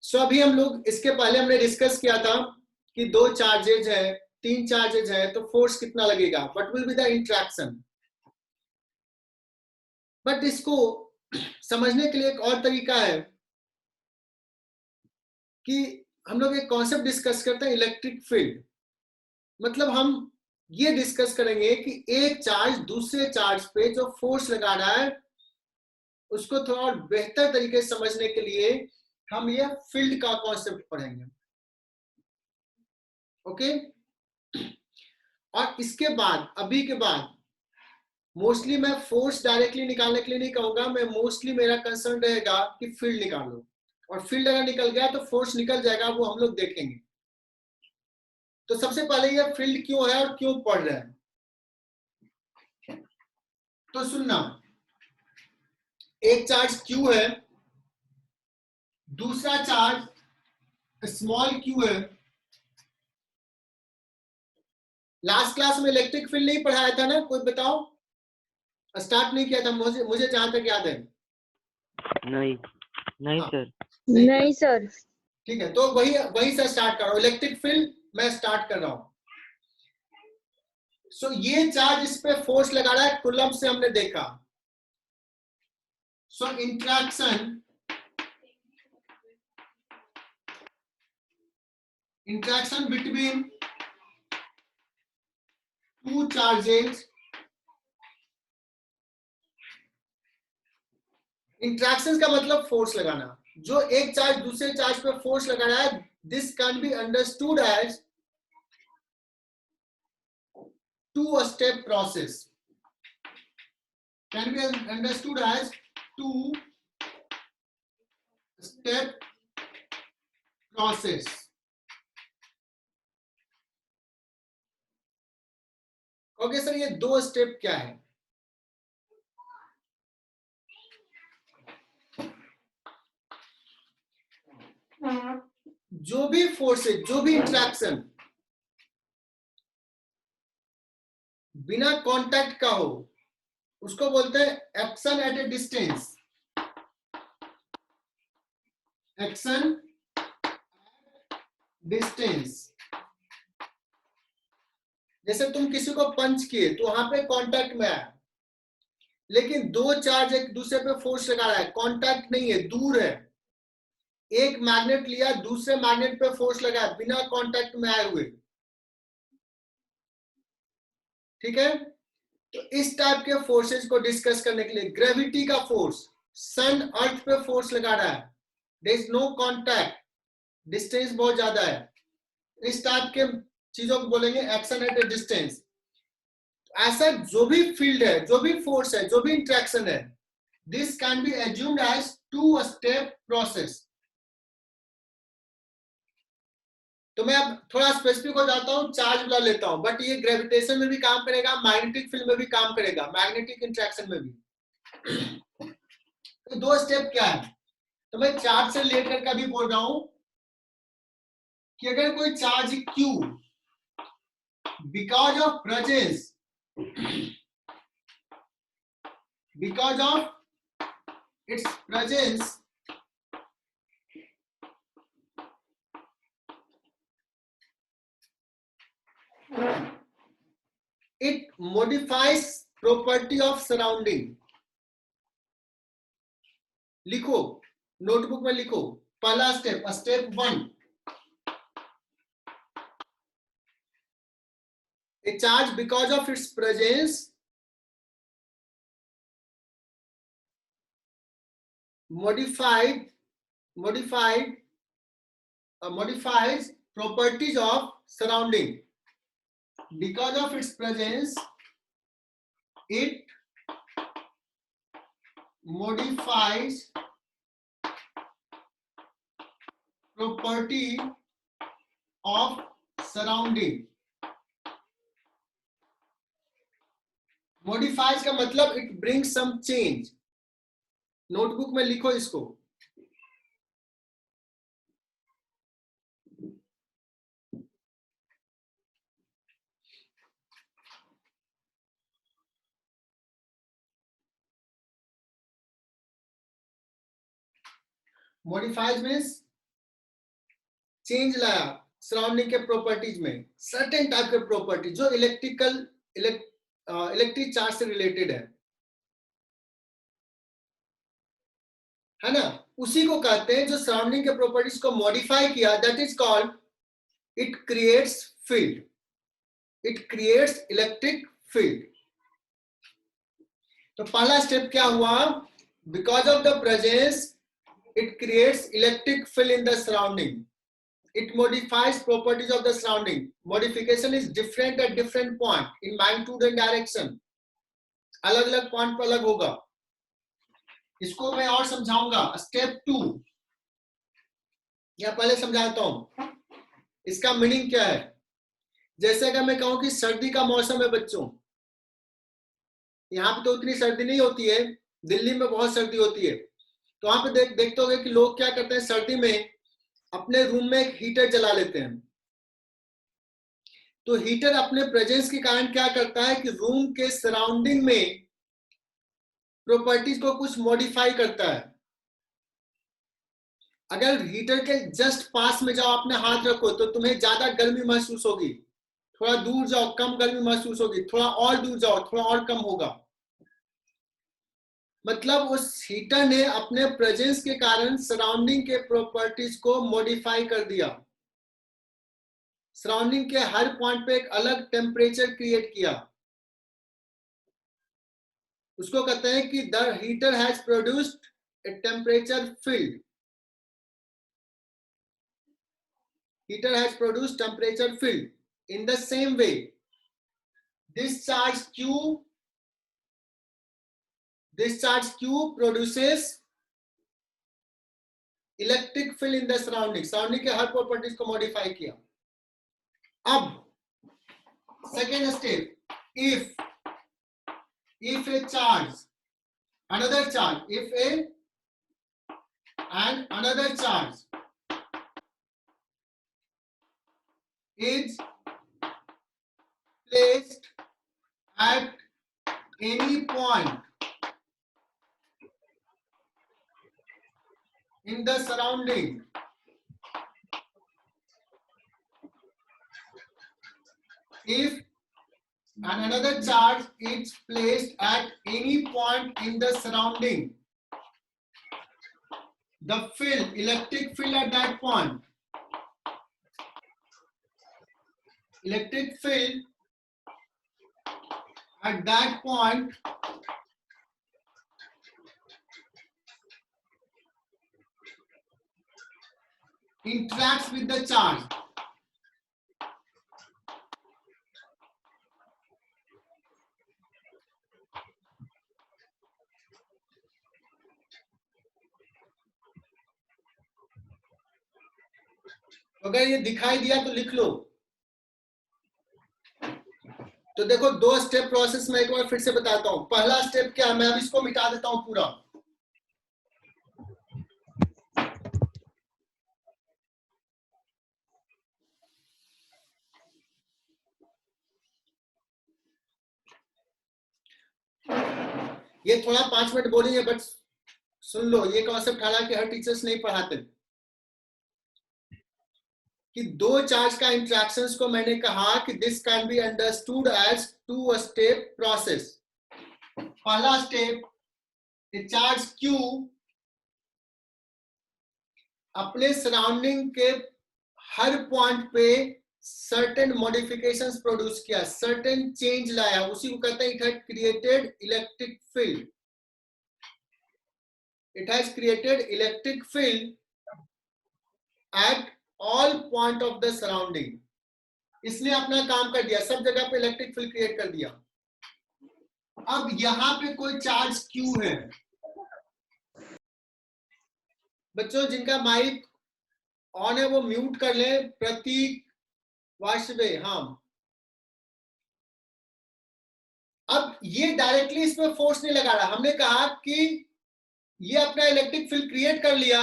सो अभी हम लोग इसके पहले हमने डिस्कस किया था कि दो चार्जेज है, तीन चार्जेज है, तो फोर्स कितना लगेगा, what will be the interaction. But इसको समझने के लिए एक और तरीका है कि हम लोग एक कॉन्सेप्ट डिस्कस करते हैं, इलेक्ट्रिक फील्ड। मतलब हम ये डिस्कस करेंगे कि एक चार्ज दूसरे चार्ज पे जो फोर्स लगा रहा है उसको थोड़ा और बेहतर तरीके से समझने के लिए हम ये फील्ड का कॉन्सेप्ट पढ़ेंगे। ओके, और इसके बाद अभी के बाद मोस्टली मैं फोर्स डायरेक्टली निकालने के लिए नहीं कहूंगा, मैं मोस्टली मेरा कंसर्न रहेगा कि फील्ड निकालो, और फील्ड अगर निकल गया तो फोर्स निकल जाएगा, वो हम लोग देखेंगे। तो सबसे पहले ये फील्ड क्यों है और क्यों पढ़ रहे हैं, तो सुनना। एक चार्ज Q है, दूसरा चार्ज स्मॉल q है। लास्ट क्लास में इलेक्ट्रिक फील्ड नहीं पढ़ाया था ना, कोई बताओ, स्टार्ट नहीं किया था, मुझे जहां तक याद है। नहीं नहीं हाँ, सर। नहीं सर। ठीक है, तो वही से स्टार्ट कर रहा हूँ, इलेक्ट्रिक फील्ड मैं स्टार्ट कर रहा हूँ। सो ये चार्ज इस पे फोर्स लगा रहा है, कूलम्ब से हमने देखा। So interaction between two charges, interaction का मतलब फोर्स लगाना। जो एक चार्ज दूसरे चार्ज पे फोर्स लगा रहा है, this can be understood as two step process, can be understood as two step process. Okay sir, ये दो स्टेप क्या है? जो भी फोर्सेज, जो भी इंट्रैक्शन बिना कांटेक्ट का हो उसको बोलते हैं action at A distance. Action distance, जैसे तुम किसी को पंच किए तो वहां पे कांटेक्ट में आया, लेकिन दो चार्ज एक दूसरे पे फोर्स लगा रहा है, कांटेक्ट नहीं है, दूर है। एक मैग्नेट लिया, दूसरे मैग्नेट पे फोर्स लगा बिना कांटेक्ट में आए हुए। ठीक है, तो इस टाइप के फोर्सेस को डिस्कस करने के लिए, ग्रेविटी का फोर्स, सन अर्थ पे फोर्स लगा रहा है, there is no contact, distance बहुत ज्यादा है, इस टाइप के चीजों को बोलेंगे एक्शन एट ए डिस्टेंस। ऐसा जो भी फील्ड है, जो भी फोर्स है, जो भी इंट्रैक्शन है, this can be assumed as two step process. तो मैं अब थोड़ा स्पेसिफिक हो जाता हूं, चार्ज वाला लेता हूं, बट ये ग्रेविटेशन में भी काम करेगा, मैग्नेटिक फील्ड में भी काम करेगा, मैग्नेटिक इंट्रैक्शन में भी। तो दो स्टेप क्या है, तो मैं चार्ज से लेकर के भी बोल रहा हूं कि अगर कोई charge Q because of presence, because of its presence it modifies property of surrounding। लिखो, नोटबुक में लिखो, पहला step, step 1, a charge because of its presence modifies properties of surrounding, because of its presence it modifies property of surrounding। modifies का मतलब it brings some change। Notebook में लिखो इसको। modifies means change लाया surrounding के properties में, certain type के property जो इलेक्ट्रिक चार्ज से रिलेटेड है ना, उसी को कहते हैं जो सराउंडिंग के प्रॉपर्टीज को मॉडिफाई किया, that is called it creates field, it creates electric field. तो पहला स्टेप क्या हुआ, because of the presence it creates electric field in the surrounding, it modifies properties of the surrounding. Modification is different at different point in magnitude and direction. अलग अलग point पर अलग होगा। इसको मैं और समझाऊंगा। स्टेप 2 या पहले समझाता हूं इसका मीनिंग क्या है। जैसे अगर मैं कहूं कि सर्दी का मौसम है बच्चों, यहाँ पे तो उतनी सर्दी नहीं होती है, दिल्ली में बहुत सर्दी होती है, तो वहां पे देखते होंगे कि लोग क्या करते हैं, सर्दी में अपने रूम में एक हीटर जला लेते हैं। तो हीटर अपने प्रेजेंस के कारण क्या करता है कि रूम के सराउंडिंग में प्रॉपर्टीज को कुछ मॉडिफाई करता है। अगर हीटर के जस्ट पास में जाओ, अपने हाथ रखो, तो तुम्हें ज्यादा गर्मी महसूस होगी, थोड़ा दूर जाओ कम गर्मी महसूस होगी, थोड़ा और दूर जाओ थोड़ा और कम होगा। मतलब उस हीटर ने अपने प्रेजेंस के कारण सराउंडिंग के प्रॉपर्टीज को मॉडिफाई कर दिया, सराउंडिंग के हर पॉइंट पे एक अलग टेम्परेचर क्रिएट किया। उसको कहते हैं कि the heater has produced a temperature field, heater has produced temperature field. In the same way this charge q produces electric field in the surrounding के हर प्रॉपर्टीज को मॉडिफाई किया। अब second step, if a charge, another charge, another charge is placed at any point in the surrounding, if another charge is placed at any point in the surrounding, the field, electric field at that point, electric field at that point interacts with the charge. अगर ये दिखाई दिया तो लिख लो। तो देखो, दो step process में एक बार फिर से बताता हूं। पहला स्टेप क्या है, मैं अब इसको मिटा देता हूं पूरा। ये थोड़ा 5 मिनट बोलेंगे, बट सुन लो, ये कॉन्सेप्ट हालांकि हर टीचर्स नहीं पढ़ाते कि दो चार्ज का इंटरेक्शंस को मैंने कहा कि this can be understood as 2 step process. पहला स्टेप, चार्ज Q अपने सराउंडिंग के हर पॉइंट पे सर्टेन मॉडिफिकेशंस प्रोड्यूस किया, सर्टेन चेंज लाया, उसी को कहते हैं it has created electric field, it has created electric field at all point of the surrounding. इसने अपना काम कर दिया, सब जगह पे इलेक्ट्रिक फील्ड क्रिएट कर दिया। अब यहां पे कोई चार्ज Q है। बच्चों जिनका माइक ऑन है वो म्यूट कर ले। प्रतीक, वाशवे, हाँ। अब ये डायरेक्टली इसमें फोर्स नहीं लगा रहा, हमने कहा कि ये अपना इलेक्ट्रिक फील्ड क्रिएट कर लिया,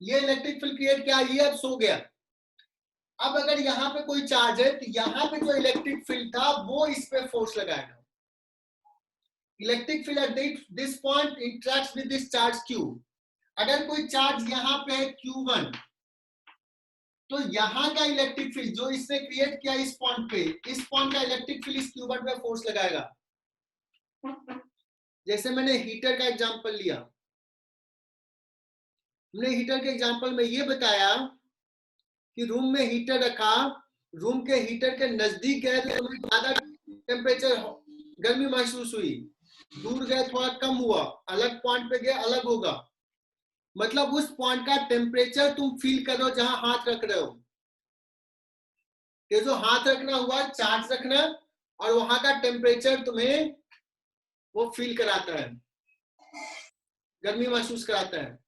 ये इलेक्ट्रिक फील्ड क्रिएट किया, ये अब सो गया। अब अगर यहाँ पे कोई चार्ज है तो यहाँ पे जो इलेक्ट्रिक फील्ड था वो इस पे फोर्स लगाएगा। Electric field at this point interacts with this charge Q। अगर कोई चार्ज यहाँ पे है Q1, तो यहाँ का इलेक्ट्रिक फील्ड जो इसने क्रिएट किया इस पॉइंट पे, इस पॉइंट का इलेक्ट्रिक फील्ड इस Q1 पे फोर्स लगाएगा। जैसे मैंने हीटर का एग्जांपल लिया, हमने हीटर के एग्जांपल में ये बताया कि रूम में हीटर रखा, रूम के हीटर के नजदीक गए तो हमें ज्यादा टेम्परेचर गर्मी महसूस हुई, दूर गए थोड़ा कम हुआ, अलग पॉइंट पे गए अलग होगा। मतलब उस पॉइंट का टेम्परेचर तुम फील करो जहां हाथ रख रहे हो। ये जो हाथ रखना हुआ चार्ज रखना, और वहां का टेम्परेचर तुम्हें वो फील कराता है, गर्मी महसूस कराता है।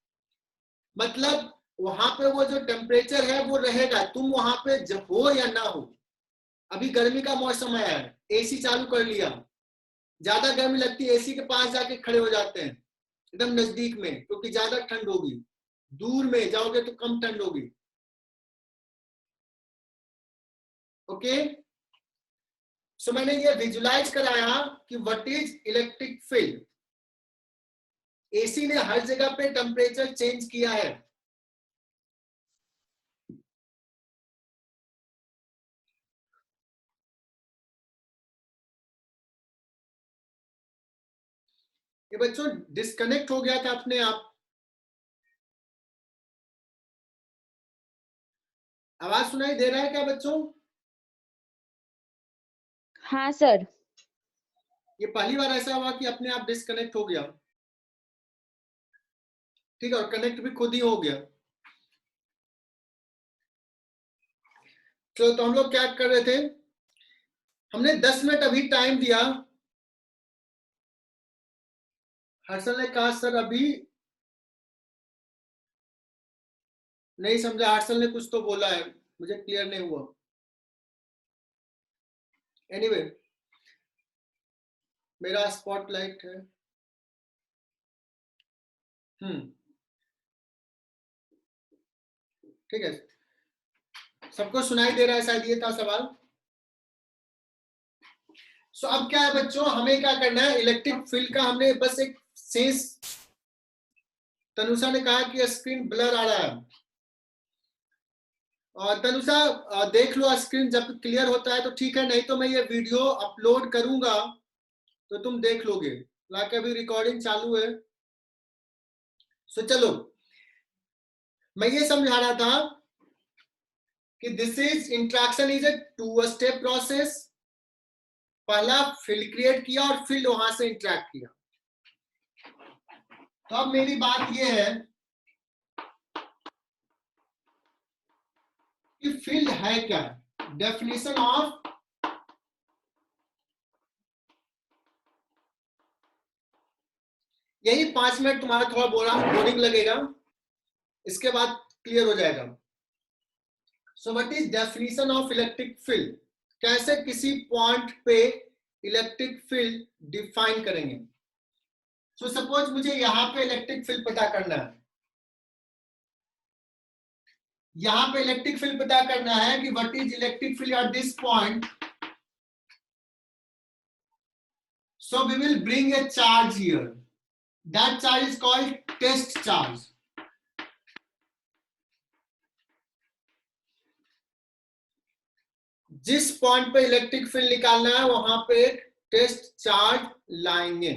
मतलब वहां पे वो जो टेम्परेचर है वो रहेगा, तुम वहां पे जब हो या ना हो। अभी गर्मी का मौसम आया है, एसी चालू कर लिया, ज्यादा गर्मी लगती है एसी के पास जाके खड़े हो जाते हैं एकदम नजदीक में, क्योंकि ज्यादा ठंड होगी। दूर में जाओगे तो कम ठंड होगी। ओके, सो मैंने ये विजुलाइज कराया कि what is electric field. AC ने हर जगह पे टेम्परेचर चेंज किया है। ये बच्चों डिस्कनेक्ट हो गया था अपने आप। आवाज सुनाई दे रहा है क्या बच्चों? हाँ सर। ये पहली बार ऐसा हुआ कि अपने आप डिस्कनेक्ट हो गया। ठीक है, और कनेक्ट भी खुद ही हो गया। चलो, तो हम लोग क्या कर रहे थे, हमने 10 मिनट अभी टाइम दिया। हर्षल ने कहा सर अभी नहीं समझा। हर्षल ने कुछ तो बोला है, मुझे क्लियर नहीं हुआ। एनीवे, मेरा स्पॉटलाइट है। ठीक है, सबको सुनाई दे रहा है शायद, ये था सवाल। सो अब क्या है बच्चों, हमें क्या करना है, इलेक्ट्रिक फील्ड का हमने बस एक सेंस। तनुषा ने कहा कि स्क्रीन ब्लर आ रहा है, और तनुषा देख लो स्क्रीन, जब क्लियर होता है तो ठीक है, नहीं तो मैं ये वीडियो अपलोड करूंगा तो तुम देख लोगे। लाके अभी रिकॉर्डिंग चालू है। सो चलो, मैं ये समझा रहा था कि this is interaction is a 2 step process. पहला फील्ड क्रिएट किया और फील्ड वहां से इंट्रैक्ट किया। तो अब मेरी बात ये है कि फील्ड है क्या, डेफिनेशन ऑफ यही 5 मिनट तुम्हारा थोड़ा बोरिंग लगेगा, इसके बाद क्लियर हो जाएगा। So what is definition of electric field, कैसे किसी पॉइंट पे इलेक्ट्रिक फील्ड डिफाइन करेंगे। सो सपोज मुझे यहां पे इलेक्ट्रिक फील्ड पता करना है, यहां पे इलेक्ट्रिक फील्ड पता करना है कि what is electric field at this point. So we will bring a charge here, that charge is called test charge. जिस पॉइंट पे इलेक्ट्रिक फील्ड निकालना है वहां पे एक टेस्ट चार्ज लाएंगे।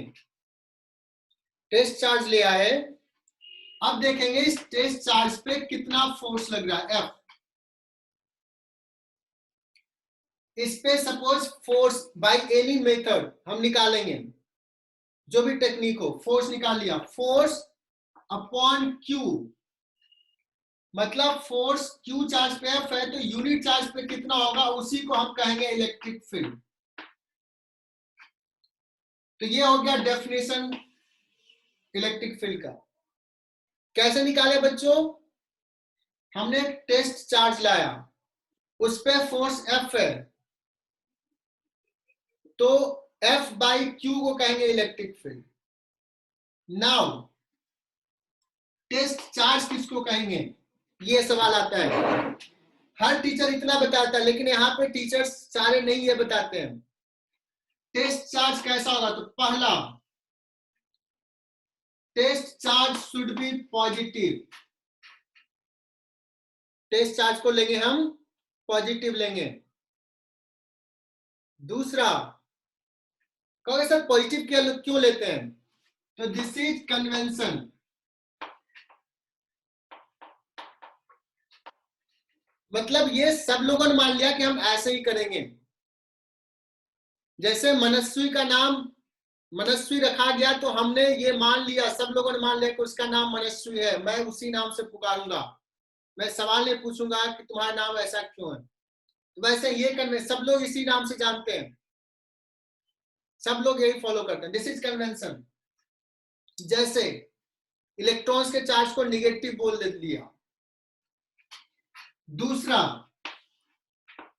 टेस्ट चार्ज ले आए, अब देखेंगे इस टेस्ट चार्ज पे कितना फोर्स लग रहा है, एफ। इस पे suppose force by any method हम निकालेंगे, जो भी टेक्निक हो, फोर्स निकाल लिया। फोर्स अपॉन क्यू, मतलब फोर्स क्यू चार्ज पे एफ है तो यूनिट चार्ज पे कितना होगा, उसी को हम कहेंगे इलेक्ट्रिक फील्ड। तो ये हो गया डेफिनेशन इलेक्ट्रिक फील्ड का। कैसे निकाले बच्चों, हमने एक टेस्ट चार्ज लाया, उस पे फोर्स एफ है, तो एफ बाई क्यू को कहेंगे electric field. Now test charge किसको कहेंगे, ये सवाल आता है। हर टीचर इतना बताता है, लेकिन यहाँ पे टीचर्स सारे नहीं ये बताते हैं। टेस्ट चार्ज कैसा होगा, तो पहला test charge should be positive. Test charge को लेंगे हम पॉजिटिव लेंगे। दूसरा कहोगे सर पॉजिटिव क्यों लेते हैं, तो दिस इज कन्वेंशन। मतलब ये सब लोगों ने मान लिया कि हम ऐसे ही करेंगे। जैसे मनस्वी का नाम मनस्वी रखा गया तो हमने ये मान लिया, सब लोगों ने मान लिया कि उसका नाम मनस्वी है, मैं उसी नाम से पुकारूंगा, मैं सवाल नहीं पूछूंगा कि तुम्हारा नाम ऐसा क्यों है। वैसे ये कन्वेंशन, सब लोग इसी नाम से जानते हैं, सब लोग यही फॉलो करते हैं, दिस इज कन्वेंशन। जैसे इलेक्ट्रॉन्स के चार्ज को निगेटिव बोल दे दिया। दूसरा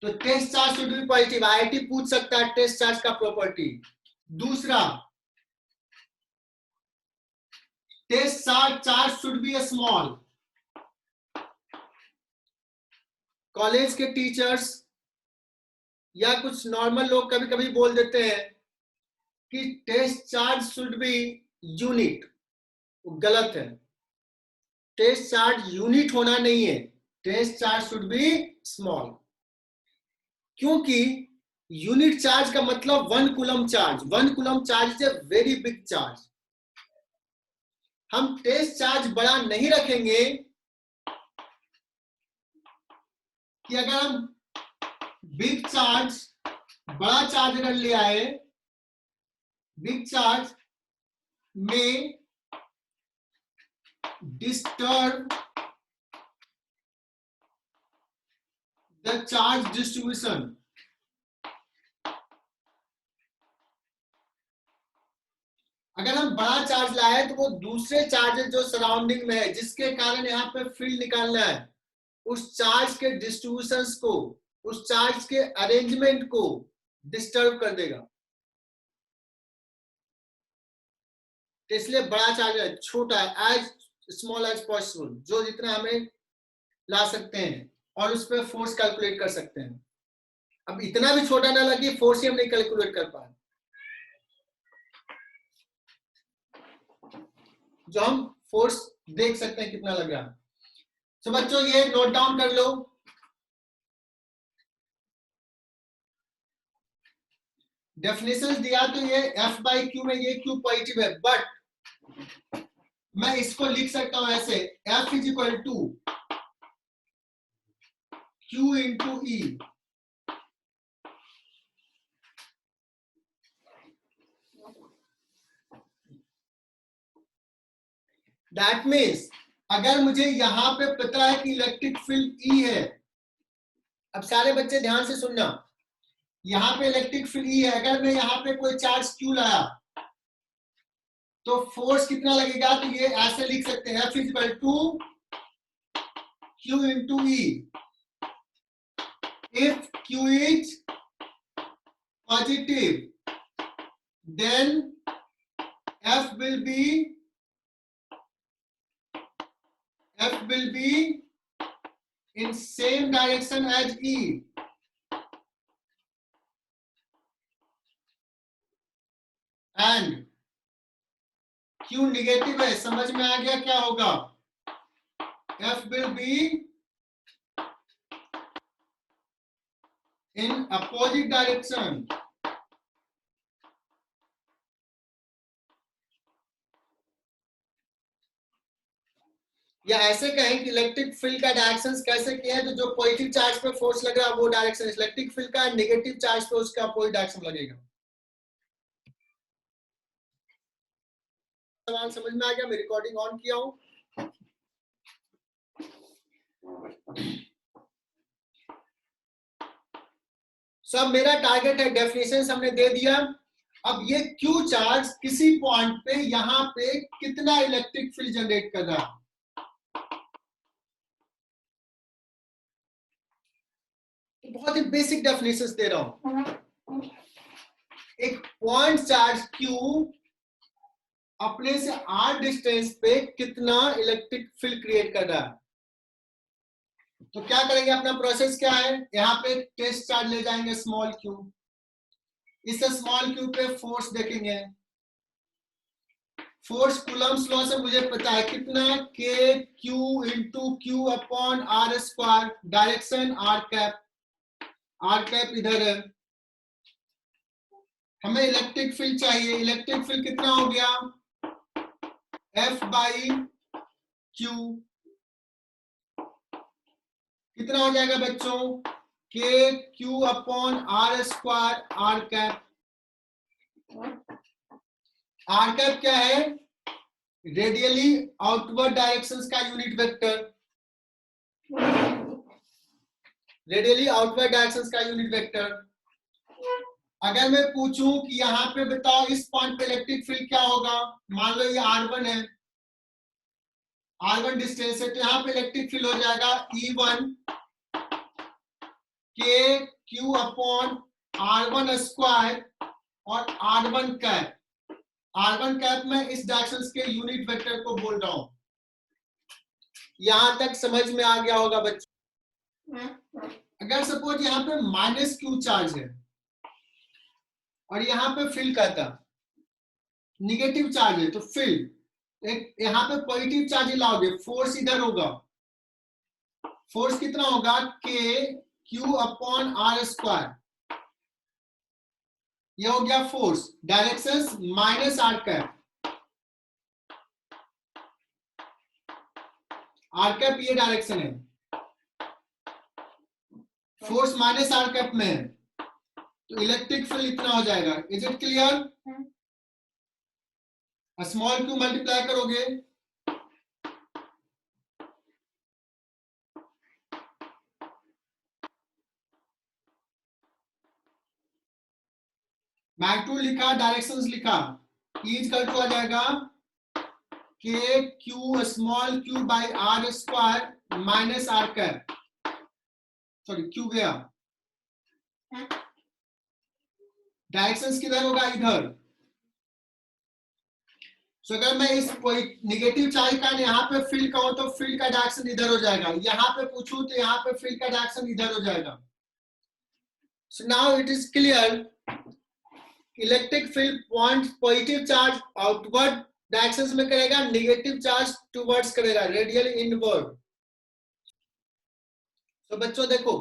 तो test charge should be positive, IIT पूछ सकता है टेस्ट चार्ज का प्रॉपर्टी। दूसरा test charge should be small. College के टीचर्स या कुछ नॉर्मल लोग कभी कभी बोल देते हैं कि test charge should be unit, गलत है। टेस्ट चार्ज यूनिट होना नहीं है, test charge should be small, क्योंकि यूनिट चार्ज का मतलब 1 coulomb charge, 1 coulomb charge is a very big charge. हम टेस्ट चार्ज बड़ा नहीं रखेंगे कि अगर हम बिग चार्ज, बड़ा चार्ज अगर ले आए, बिग चार्ज में डिस्टर्ब द चार्ज डिस्ट्रीब्यूशन। अगर हम बड़ा चार्ज लाए तो वो दूसरे चार्जेस जो सराउंडिंग में है, जिसके कारण यहाँ पे फील्ड निकालना है, उस चार्ज के डिस्ट्रीब्यूशंस को, उस चार्ज के अरेंजमेंट को डिस्टर्ब कर देगा। तो इसलिए बड़ा चार्ज है, छोटा है, एज स्मॉल एज पॉसिबल, जो जितना हमें ला सकते हैं और उस पर फोर्स कैलकुलेट कर सकते हैं। अब इतना भी छोटा ना लगे, फोर्स ही हम नहीं कैलकुलेट कर पाए, जो हम फोर्स देख सकते हैं कितना लग रहा है। तो बच्चों ये नोट डाउन कर लो। डेफिनेशन दिया तो ये F बाई क्यू में ये क्यू पॉजिटिव है, बट मैं इसको लिख सकता हूं ऐसे, F is equal to Q into E. That means अगर मुझे यहां पे पता है कि इलेक्ट्रिक फील्ड E है, अब सारे बच्चे ध्यान से सुनना, यहां पे इलेक्ट्रिक फील्ड E है, अगर मैं यहां पे कोई चार्ज Q लाया तो फोर्स कितना लगेगा, तो ये ऐसे लिख सकते हैं F is equal to Q into E. If Q is positive, then F will be in same direction as E. And Q negative है, समझ में आ गया क्या होगा, F will be in opposite direction. या ऐसे कहें कि इलेक्ट्रिक फील्ड का डायरेक्शन कैसे किया है, तो जो पॉजिटिव चार्ज पे फोर्स लग रहा है वो डायरेक्शन इलेक्ट्रिक फील्ड का, नेगेटिव चार्ज पे उसका अपोजिट डायरेक्शन लगेगा। सवाल समझ में आ गया? मैं रिकॉर्डिंग ऑन किया हूं। सब मेरा टारगेट है, डेफिनेशन हमने दे दिया। अब ये क्यू चार्ज किसी पॉइंट पे यहां पे कितना इलेक्ट्रिक फील्ड जनरेट कर रहा है, तो बहुत ही बेसिक डेफिनेशन दे रहा हूं। एक पॉइंट चार्ज क्यू अपने से r डिस्टेंस पे कितना इलेक्ट्रिक फील्ड क्रिएट कर रहा है, तो क्या करेंगे, अपना प्रोसेस क्या है, यहाँ पे टेस्ट चार्ज ले जाएंगे स्मॉल क्यू, इस स्मॉल क्यू पे फोर्स देखेंगे, फोर्स कूलम्स लॉ से मुझे पता है कितना, k q into q upon r square, direction r cap इधर है। हमें इलेक्ट्रिक फील्ड चाहिए, इलेक्ट्रिक फील्ड कितना हो गया, एफ बाई क्यू, कितना हो जाएगा बच्चों, k q upon r square r cap क्या है, रेडियली आउटवर्ड डायरेक्शंस का unit vector, radially outward directions का यूनिट वेक्टर। अगर मैं पूछूं कि यहाँ पे बताओ इस पॉइंट पे इलेक्ट्रिक फील्ड क्या होगा, मान लो ये R1 है, R1 डिस्टेंस है, तो यहाँ पे इलेक्ट्रिक फील्ड हो जाएगा E1 के क्यू अपॉन R1 स्क्वायर और R1 कैप। R1 कैप में इस डायरेक्शंस के यूनिट वेक्टर को बोल रहा हूं। यहां तक समझ में आ गया होगा बच्चों। अगर सपोज यहाँ पे माइनस क्यू चार्ज है और यहाँ पे फील्ड का था निगेटिव चार्ज है, तो फील्ड एक यहाँ पे पॉजिटिव चार्ज लाओगे, फोर्स इधर होगा, फोर्स कितना होगा, के क्यू अपॉन आर स्क्वायर, ये हो गया force, directions minus r cap, r cap ये डायरेक्शन है, फोर्स माइनस आर कैप में है, तो इलेक्ट्रिक फील्ड इतना हो जाएगा। Is it clear? Small q multiply करोगे मैग्नीट्यूड लिखा, डायरेक्शंस लिखा, इज इक्वल टू आ जाएगा k q small q by r square minus r cap, sorry q गया, डायरेक्शंस किधर होगा, इधर। सो अगर मैं इस कोई निगेटिव चार्ज का यहाँ पे फील्ड कहूं तो फील्ड का डायरेक्शन इधर हो जाएगा, यहाँ पे पूछूं तो यहाँ पे फील्ड का डायरेक्शन इधर हो जाएगा। So now it is clear, electric field point positive charge outward directions में करेगा, नेगेटिव चार्ज टुवर्ड्स करेगा, रेडियल इनवर्ड। तो बच्चों देखो,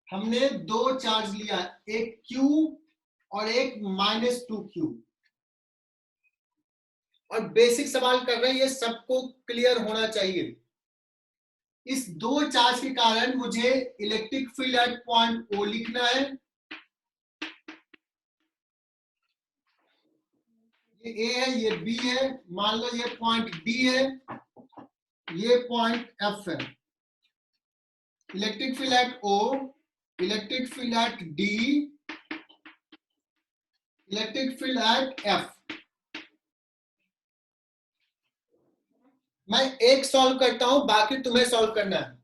हमने दो चार्ज लिया, एक Q और एक -2Q, और बेसिक सवाल कर रहे हैं, ये सबको क्लियर होना चाहिए। इस दो चार्ज के कारण मुझे electric field eight point O लिखना है, ये A है, ये B है, मान लो ये पॉइंट D है, ये पॉइंट F है। Electric field eight O, electric field eight D, electric field eight F। मैं एक सॉल्व करता हूं, बाकी तुम्हें सॉल्व करना है।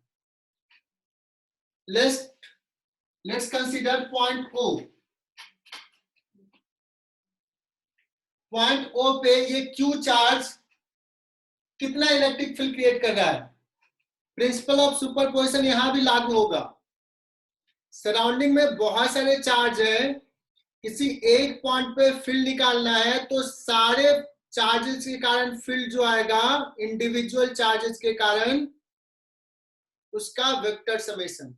Let's consider point O। Point O पे ये Q चार्ज कितना इलेक्ट्रिक फील्ड क्रिएट कर रहा है, प्रिंसिपल ऑफ सुपरपोजिशन यहां भी लागू होगा। सराउंडिंग में बहुत सारे चार्ज है, किसी एक पॉइंट पे फील्ड निकालना है, तो सारे चार्जेस के कारण फील्ड जो आएगा, इंडिविजुअल चार्जेस के कारण उसका वेक्टर समेशन।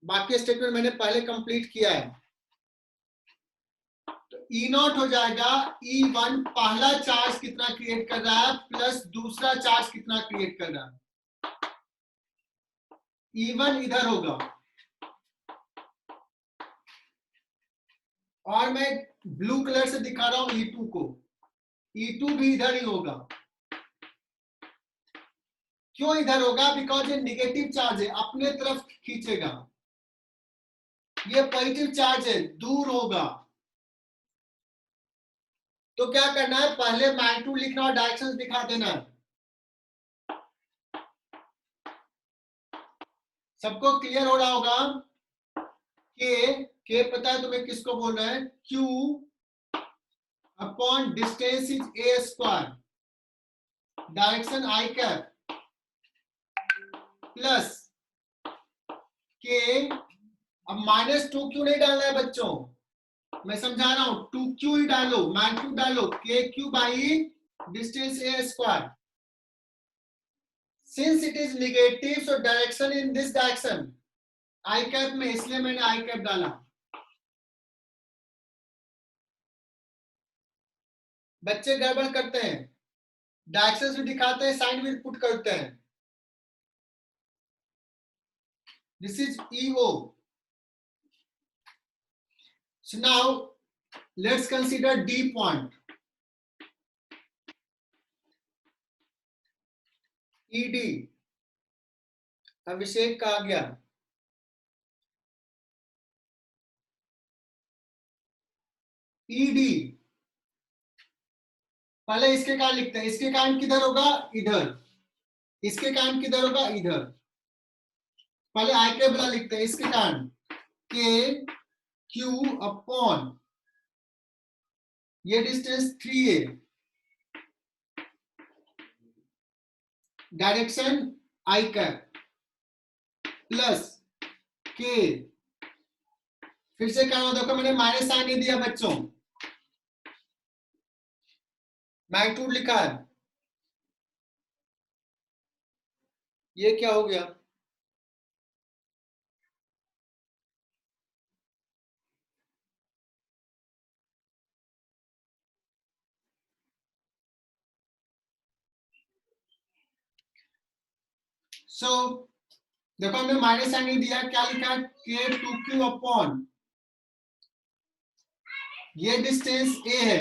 बाकी स्टेटमेंट मैंने पहले कंप्लीट किया है। तो E0 हो जाएगा E1, पहला चार्ज कितना क्रिएट कर रहा है प्लस दूसरा चार्ज कितना क्रिएट कर रहा है। E1 इधर होगा और मैं ब्लू कलर से दिखा रहा हूं E2 को, E2 भी इधर ही होगा। क्यों इधर होगा, बिकॉज ये नेगेटिव चार्ज है, अपने तरफ खींचेगा। ये पॉजिटिव चार्ज है, दूर होगा। तो क्या करना है, पहले मैग्नीट्यूड लिखना और डायरेक्शंस दिखा देना है। सबको क्लियर हो रहा होगा के पता है तुम्हें किसको बोलना है, Q upon distance is A square, direction I cap, plus के, अब -2 क्यों नहीं डालना है बच्चों, मैं समझा रहा हूं, 2q ही डालो, मैग्नीट्यूड डालो, kq by distance a square. Since it is negative, so direction in this direction, I cap में, इसलिए मैंने I कैप डाला. बच्चे गड़बड़ करते हैं, डायरेक्शन भी दिखाते हैं, साइन भी पुट करते हैं. This is EO. So now let's consider D point. ED. अभिषेक का आ गया. ED. पहले इसके कारण लिखते हैं, इसके कारण किधर होगा, इधर. इसके कारण किधर होगा, इधर. पहले आई के बला लिखते हैं, इसके कारण के क्यू अपॉन ये distance 3a, direction I cap plus के. फिर से क्या देखो, मैंने माइनस साइन नहीं दिया बच्चों, मैग्नीट्यूड लिखा है. ये क्या हो गया, सो देखो हमने माइनस साइन नहीं दिया, क्या लिखा, के 2q अपॉन ये डिस्टेंस a है,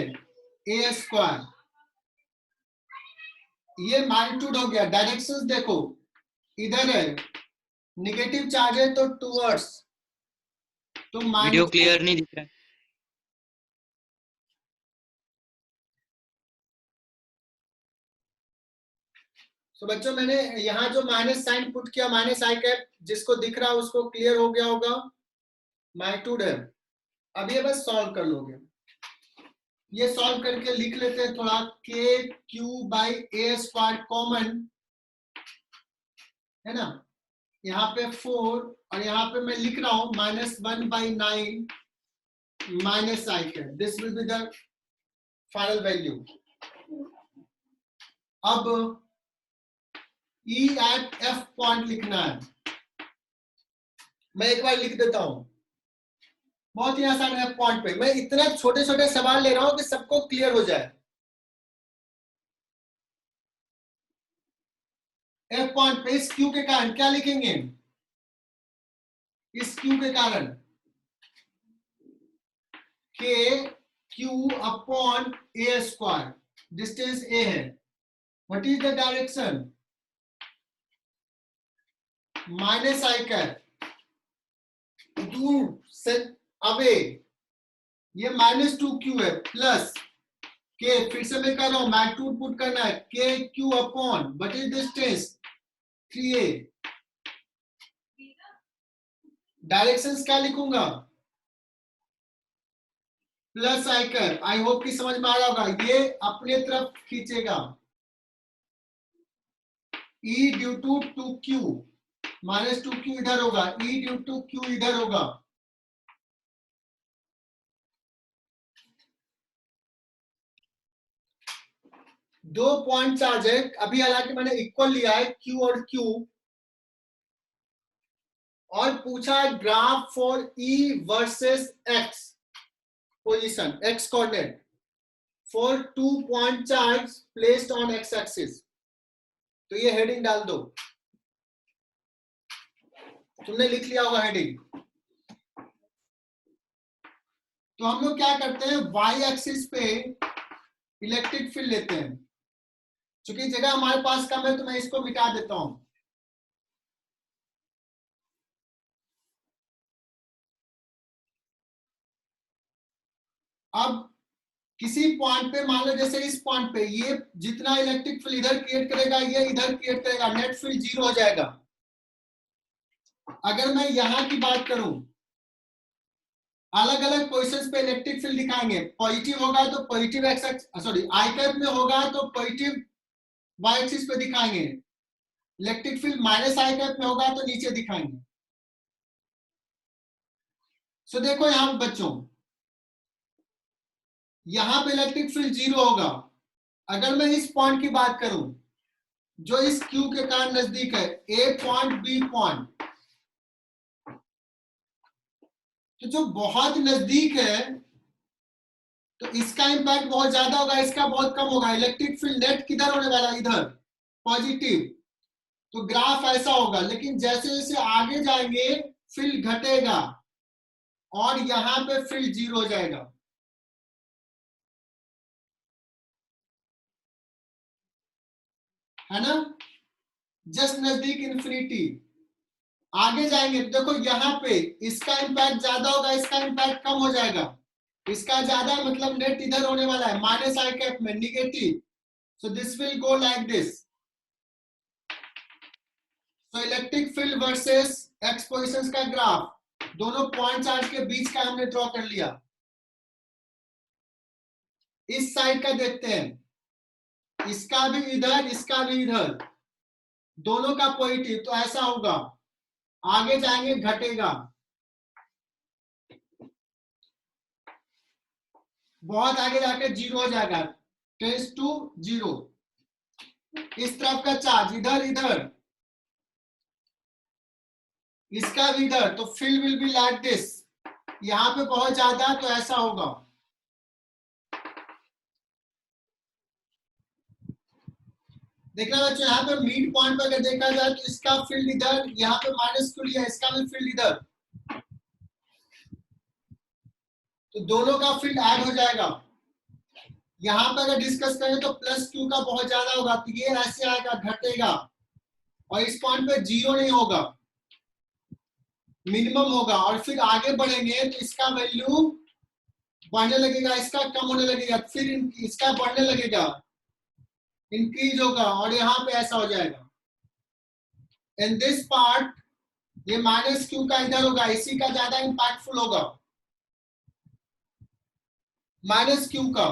a स्क्वायर. ये मैग्नीट्यूड हो गया. डायरेक्शंस देखो, इधर है, नेगेटिव चार्ज है तो टुवर्ड्स, तो वीडियो क्लियर नहीं दिख रहा है. तो बच्चों मैंने यहाँ जो माइनस साइन पुट किया, माइनस आई कैप, जिसको दिख रहा है उसको क्लियर हो गया होगा, मैग्नीट्यूड है. अब ये बस सॉल्व कर लोगे. ये सॉल्व करके लिख लेते हैं थोड़ा, के Q by A square common है ना, यहाँ पे 4 और यहाँ पे मैं लिख रहा हूं -1/9 minus I cap. This will be the final value. अब E एट F पॉइंट लिखना है. मैं एक बार लिख देता हूं, बहुत ही आसान है. पॉइंट पे मैं इतना छोटे छोटे सवाल ले रहा हूं कि सबको क्लियर हो जाए. F पॉइंट पे इस Q के कारण क्या लिखेंगे, इस Q के कारण के Q upon A square, distance A है. What is the direction, minus I cap, दूर से अवे. ये -2q है प्लस के, फिर से मैं कर रहा हूं, मैग्नीट्यूड पुट करना है, के q upon what is distance 3a. Directions क्या लिखूंगा, plus I cap. I hope कि समझ में आ रहा होगा. ये अपने तरफ खींचेगा, E due to 2q, -2q इधर होगा, E ड्यू टू q इधर होगा. दो पॉइंट चार्ज है अभी, हालांकि मैंने इक्वल लिया है Q और Q, और पूछा graph for E versus X position, X coordinate for 2 point charge placed on X axis. तो ये हेडिंग डाल दो, तुमने लिख लिया होगा हेडिंग. तो हम लोग क्या करते हैं, Y एक्सिस पे इलेक्ट्रिक फील्ड लेते हैं. चूंकि जगह हमारे पास कम है तो मैं इसको मिटा देता हूं. अब किसी पॉइंट पे मान लो, जैसे इस पॉइंट पे ये जितना इलेक्ट्रिक फील्ड इधर क्रिएट करेगा, ये इधर क्रिएट करेगा, नेट फील्ड 0 हो जाएगा. अगर मैं यहां की बात करूं, अलग अलग पोजिशंस पे इलेक्ट्रिक फील्ड दिखाएंगे. पॉजिटिव होगा तो positive x, sorry I cap में होगा तो पॉजिटिव वाई एक्सिस पे दिखाएंगे. इलेक्ट्रिक फील्ड माइनस आई कैप में होगा तो नीचे दिखाएंगे. सो देखो यहां बच्चों, यहां पे इलेक्ट्रिक फील्ड 0 होगा। अगर मैं इस पॉइंट की बात करूं जो इस क्यू के कारण नजदीक है, ए पॉइंट बी पॉइंट, तो जो बहुत नजदीक है तो इसका इंपैक्ट बहुत ज्यादा होगा, इसका बहुत कम होगा। इलेक्ट्रिक फील्ड नेट किधर होने वाला, इधर पॉजिटिव, तो ग्राफ ऐसा होगा। लेकिन जैसे जैसे आगे जाएंगे फील्ड घटेगा और यहां पे फील्ड 0 हो जाएगा। है ना, जस्ट नजदीक इन्फिनिटी। आगे जाएंगे तो देखो यहाँ पे इसका इंपैक्ट ज्यादा होगा, इसका इंपैक्ट कम हो जाएगा। इसका ज्यादा मतलब नेट इधर होने वाला है माइनस आई कैप में, negative, so this will go like this. So electric field versus x positions का ग्राफ दोनों पॉइंट चार्ज के बीच का हमने ड्रॉ कर लिया। इस साइड का देखते हैं, इसका भी इधर, इसका भी इधर, दोनों का पॉजिटिव, तो ऐसा होगा। आगे जाएंगे घटेगा, बहुत आगे जाके 0 हो जाएगा, टेंस टू 0। इस तरफ का चार्ज इधर इधर, इसका भी इधर, तो field will be like this. यहां पे बहुत ज्यादा तो ऐसा होगा। देखना बच्चों, यहाँ पे मिड पॉइंट पर अगर देखा जाए तो इसका फील्ड इधर, यहाँ पे माइनस क्यू लिया, इसका भी फील्ड इधर, तो दोनों का फील्ड ऐड हो जाएगा। यहाँ पे अगर डिस्कस करें तो प्लस क्यू का बहुत ज्यादा होगा, तो ये ऐसे आएगा, घटेगा, और इस पॉइंट पे 0 नहीं होगा, मिनिमम होगा। और फिर आगे बढ़ेंगे तो इसका वैल्यू बढ़ने लगेगा, इसका कम होने लगेगा, फिर इसका बढ़ने लगेगा, इंक्रीज होगा, और यहाँ पे ऐसा हो जाएगा। इन दिस पार्ट ये माइनस क्यू का इधर होगा, इसी का ज्यादा इंपैक्टफुल होगा, माइनस क्यू का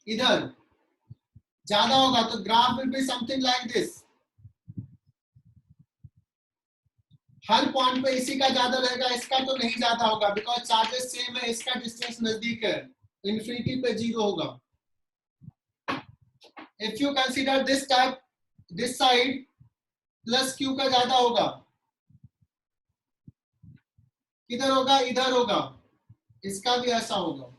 इधर ज्यादा होगा, तो graph will be something like this. Her point पे इसी का ज्यादा रहेगा, इसका तो नहीं ज्यादा होगा, बिकॉज चार्जेस सेम है, इसका डिस्टेंस नजदीक है, इन्फिनिटी पे 0 होगा। If you consider this type, this side plus Q का ज्यादा होगा, किधर होगा, इधर होगा, इसका भी ऐसा होगा।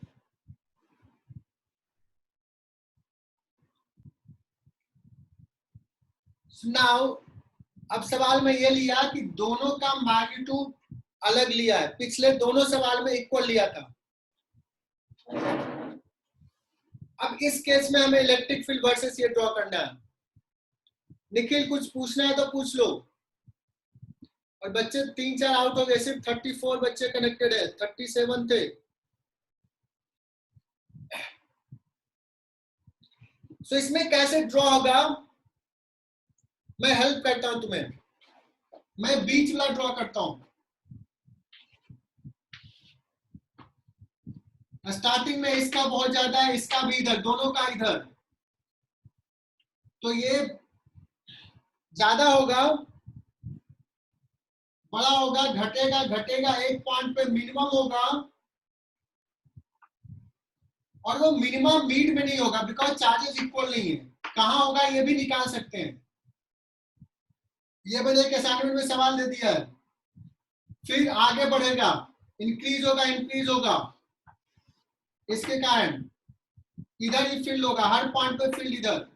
नाउ अब सवाल में ये लिया कि दोनों का मैग्नीट्यूड अलग लिया है, पिछले दोनों सवाल में इक्वल लिया था। अब इस केस में हमें इलेक्ट्रिक फील्ड वर्सेस ये ड्रॉ करना है। निखिल कुछ पूछना है तो पूछ लो। और बच्चे 3-4 आउट हो गए, सिर्फ 34 बच्चे कनेक्टेड है, 37 थे। सो इसमें कैसे ड्रॉ होगा, मैं हेल्प करता हूं तुम्हें। मैं बीच वाला ड्रॉ करता हूं। स्टार्टिंग में इसका बहुत ज्यादा है, इसका भी इधर, दोनों का इधर, तो ये ज्यादा होगा, बड़ा होगा, घटेगा घटेगा, एक पॉइंट पे मिनिमम होगा, और वो मिनिमम मीड में नहीं होगा बिकॉज चार्जेस इक्वल नहीं है। कहां होगा ये भी निकाल सकते हैं, ये मैंने एक असाइनमेंट में सवाल दे दिया है। फिर आगे बढ़ेगा, इंक्रीज होगा, इंक्रीज होगा, इसके कारण इधर ही फील्ड होगा, हर पॉइंट पे फील्ड इधर,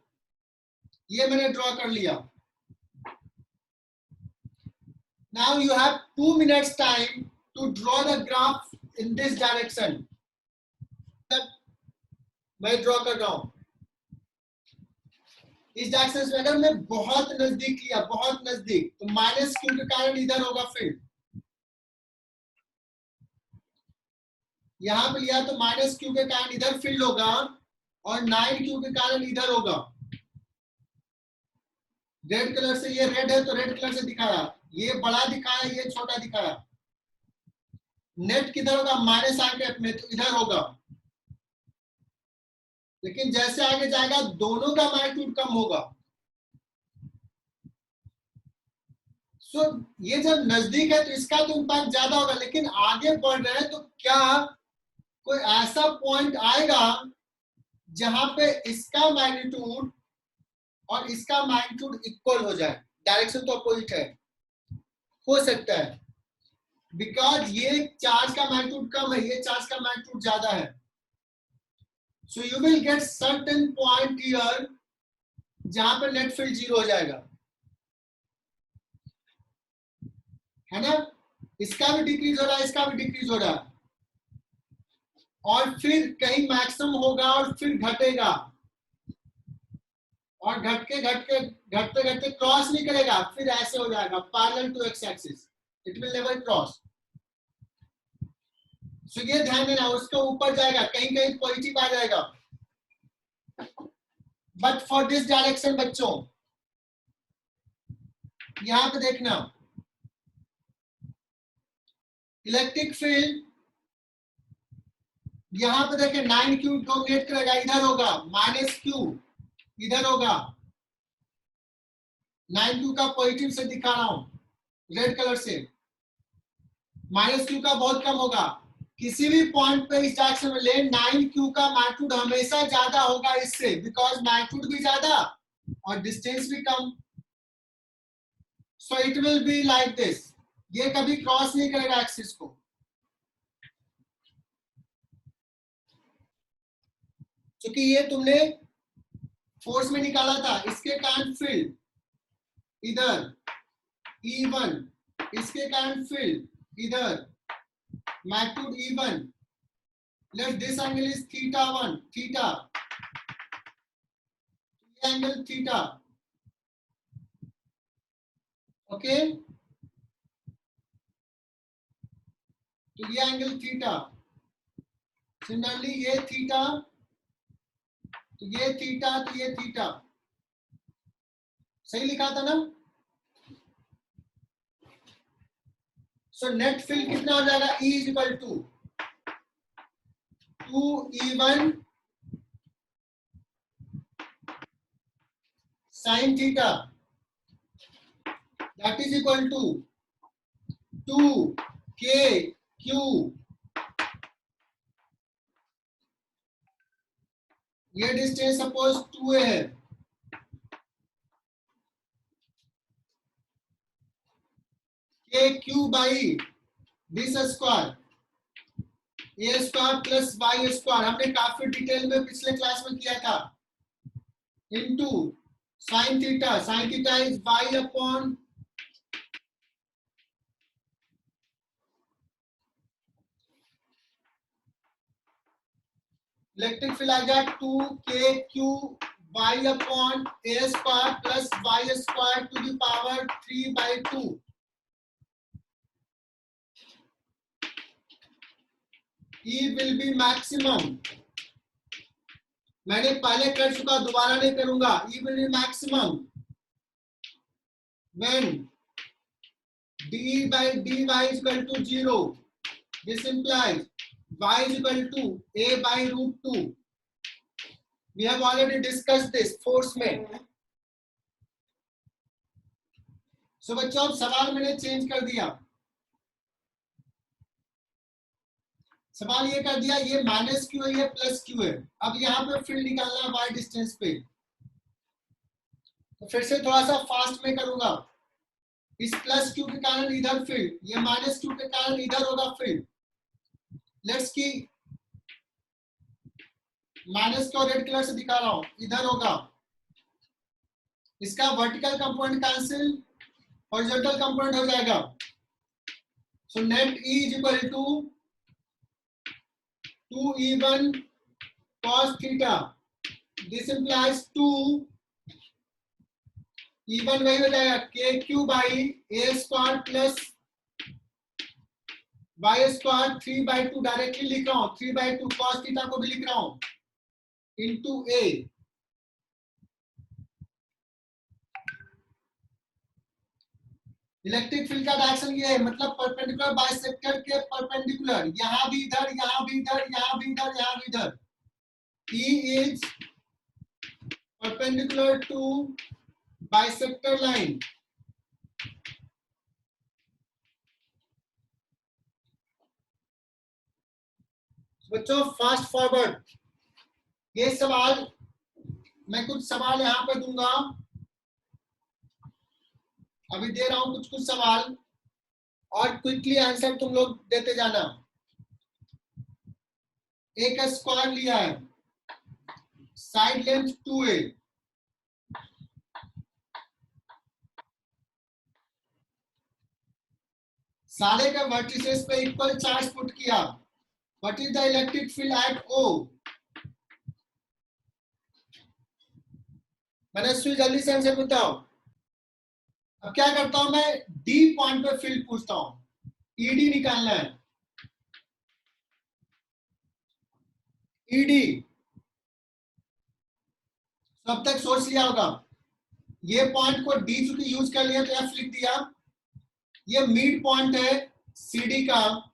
ये मैंने ड्रॉ कर लिया। Now you have 2 minutes time to draw the graph in this direction. मैं ड्रॉ कर रहा हूं इस डायरेक्शन में। अगर मैं बहुत नजदीक लिया, बहुत नजदीक, तो माइनस क्यू के कारण इधर होगा फील्ड, यहां पे लिया तो माइनस क्यू के कारण इधर फील्ड होगा, और 9 क्यू के कारण इधर होगा। रेड कलर से, ये रेड है तो रेड कलर से दिखाया, ये बड़ा दिखाया, ये छोटा दिखाया। नेट किधर होगा, माइनस आई कैप में, तो इधर होगा। लेकिन जैसे आगे जाएगा दोनों का मैग्नीट्यूड कम होगा। सो ये जब नजदीक है तो इसका तो इंपैक्ट ज्यादा होगा, लेकिन आगे बढ़ रहे हैं तो क्या कोई ऐसा पॉइंट आएगा जहां पे इसका मैग्नीट्यूड और इसका मैग्नीट्यूड इक्वल हो जाए, डायरेक्शन तो अपोजिट है, हो सकता है बिकॉज ये चार्ज का मैग्नीट्यूड कम है, ये चार्ज का मैग्नीट्यूड ज्यादा है. So you will get certain point here जहां पे नेट फील्ड 0 हो जाएगा, है ना. इसका भी डिक्रीज हो रहा है, इसका भी डिक्रीज हो रहा है, और फिर कहीं मैक्सिमम होगा और फिर घटेगा, और घटते घटते क्रॉस नहीं करेगा, फिर ऐसे हो जाएगा parallel to X axis, it will never cross. So ये ध्यान देना, उसके ऊपर जाएगा, कहीं कहीं पॉजिटिव आ जाएगा. बट फॉर दिस डायरेक्शन बच्चों, यहां पे देखना, इलेक्ट्रिक फील्ड यहां पे देखें 9q डोमिनेट करेगा, इधर होगा, -q इधर होगा. 9q का पॉजिटिव से दिखा रहा हूं रेड कलर से, -q का बहुत कम होगा. किसी भी पॉइंट पे इस डायरेक्शन में ले, 9q का मैग्नीट्यूड हमेशा ज्यादा होगा इससे, बिकॉज मैग्नीट्यूड भी ज्यादा और डिस्टेंस भी कम. So it will be like this, ये कभी क्रॉस नहीं करेगा एक्सिस को. क्योंकि ये तुमने फोर्स में निकाला था, इसके कारण फील्ड इधर E1, इसके कारण फील्ड इधर magnitude E1. Let this angle is θ1, theta. ये एंगल थीटा, ओके. तो ये एंगल थीटा, सिमिलरली ये थीटा, तो ये थीटा, तो ये थीटा. सही लिखा था ना. सो नेट फील्ड कितना हो जाएगा, E is equal to 2E1 sin theta, that is equal to 2KQ. ये डिस्टेंस सपोज 2a है, KQ by this square, a square plus y square, हमने काफी डिटेल में पिछले क्लास में किया था, into sin theta is y upon electric field आ गया 2KQ y upon a square plus y square to the power 3/2. E will be maximum. मैंने पहले कर चुका, दोबारा नहीं करूंगा. E will be maximum when d by dy is equal to 0. This implies y is equal to a by √2. We have already discussed this force में. So बच्चों, अब सवाल मैंने चेंज कर दिया. सवाल ये कर दिया, ये -q है, ये +q है. अब यहाँ पे फील्ड निकालना है y डिस्टेंस पे. तो फिर से थोड़ा सा फास्ट में करूंगा. इस +q के कारण इधर फील्ड, ये -q के कारण इधर होगा फील्ड. लेट्स की माइनस को रेड कलर से दिखा रहा हूं, इधर होगा. इसका vertical component cancel, horizontal component हो जाएगा. So net E is equal to 2E1 cos theta. This implies 2 E1 वही हो जाएगा KQ by a square plus y square 3/2. Directly लिख रहा हूं, 3/2 cos थीटा को भी लिख रहा हूं, इंटू a. इलेक्ट्रिक फील्ड का डायरेक्शन ये है, मतलब परपेंडिकुलर बाइसेक्टर के परपेंडिकुलर, यहां भी इधर, यहां भी इधर, यहां भी इधर, यहां भी इधर. E is perpendicular to bisector line. बच्चों फास्ट फॉरवर्ड, ये सवाल मैं कुछ सवाल यहां पे दूंगा, अभी दे रहा हूं कुछ कुछ सवाल, और क्विकली आंसर तुम लोग देते जाना। एक स्क्वायर लिया है, साइड लेंथ 2a, सारे का वर्टिसेस पे इक्वल चार्ज पुट किया। What is the electric field eight O? मनस्वी जल्दी से आंसर बताओ। अब क्या करता हूं मैं, D पॉइंट पे फील्ड पूछता हूं, ED निकालना है। ED अब तक सोच लिया होगा, ये पॉइंट को D चूंकि यूज कर लिया तो F लिख दिया। ये मिड पॉइंट है CD का,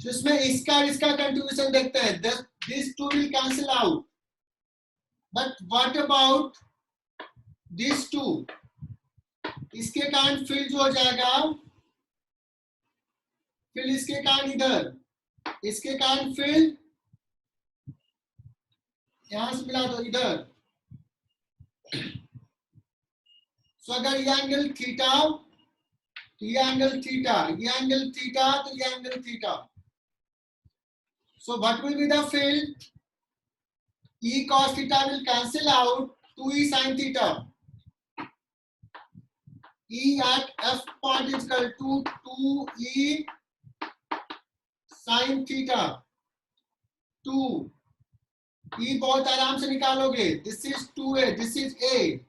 जिसमें इसका इसका कंट्रीब्यूशन देखते हैं, this two will cancel out, but what about this two? इसके कारण फील्ड जो हो जाएगा, फील्ड इसके कारण इधर, इसके कारण फील्ड यहां से मिला दो इधर। सो अगर ये एंगल थीटा, तो ये एंगल थीटा, ये एंगल थीटा, तो ये angle theta. So what will be the field? E cos theta will cancel out, 2E sin theta. E at F point is equal to 2E sin theta. 2 E बहुत आराम से निकालोगे, this is 2A, this is A,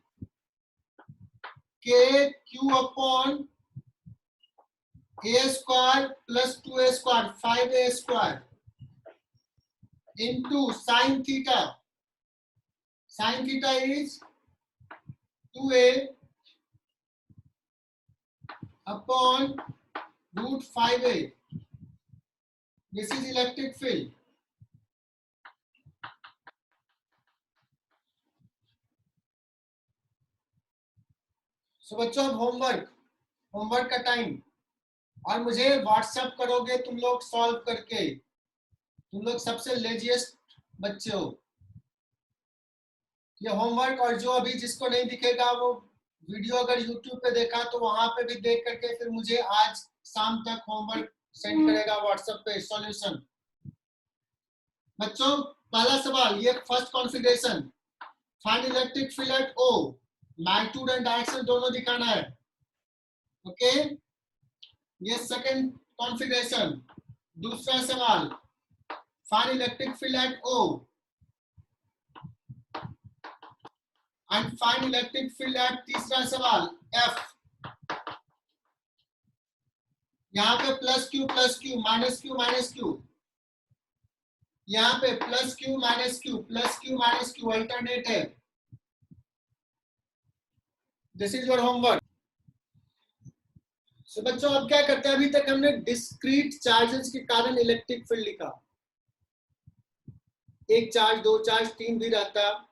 K Q upon A square plus 2A square, 5A square into sin theta. Sin theta is 2A upon root 5A. This is electric field. So बच्चों अब homework का time, और मुझे WhatsApp करोगे तुम लोग solve करके। तुम लोग सबसे लेजिएस्ट बच्चे हो। ये होमवर्क, और जो अभी जिसको नहीं दिखेगा वो वीडियो अगर यूट्यूब पे देखा तो वहां पे भी देख करके फिर मुझे आज शाम तक होमवर्क सेंड करेगा व्हाट्सएप पे सॉल्यूशन। बच्चों पहला सवाल, ये first configuration, find electric field eight O, magnitude and direction दोनों दिखाना है। ओके, ये सेकंड कॉन्फ़िगरेशन। दूसरा सवाल, find electric field eight O and find electric field eight, तीसरा सवाल F। यहाँ पे प्लस क्यू माइनस क्यू, यहाँ पे plus Q minus Q alternate है। This is your homework. So बच्चों अब क्या करते हैं, अभी तक हमने डिस्क्रीट चार्जेस के कारण इलेक्ट्रिक फील्ड लिखा, एक चार्ज, दो चार्ज, तीन भी रहता,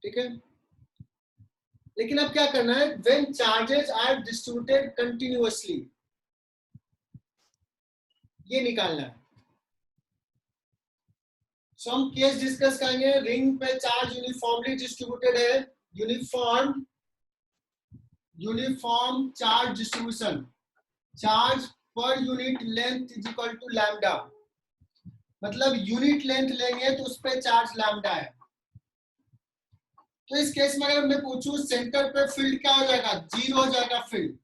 ठीक है। लेकिन अब क्या करना है, when charges are distributed continuously, ये निकालना है। सो हम केस डिस्कस करेंगे, रिंग पे चार्ज यूनिफॉर्मली डिस्ट्रीब्यूटेड है, uniform charge distribution, charge per unit length is equal to lambda, मतलब यूनिट लेंथ लेंगे तो उस पे चार्ज लैम्डा है। तो इस केस में अगर मैं पूछूं सेंटर पे फील्ड क्या हो जाएगा, जीरो हो जाएगा फील्ड।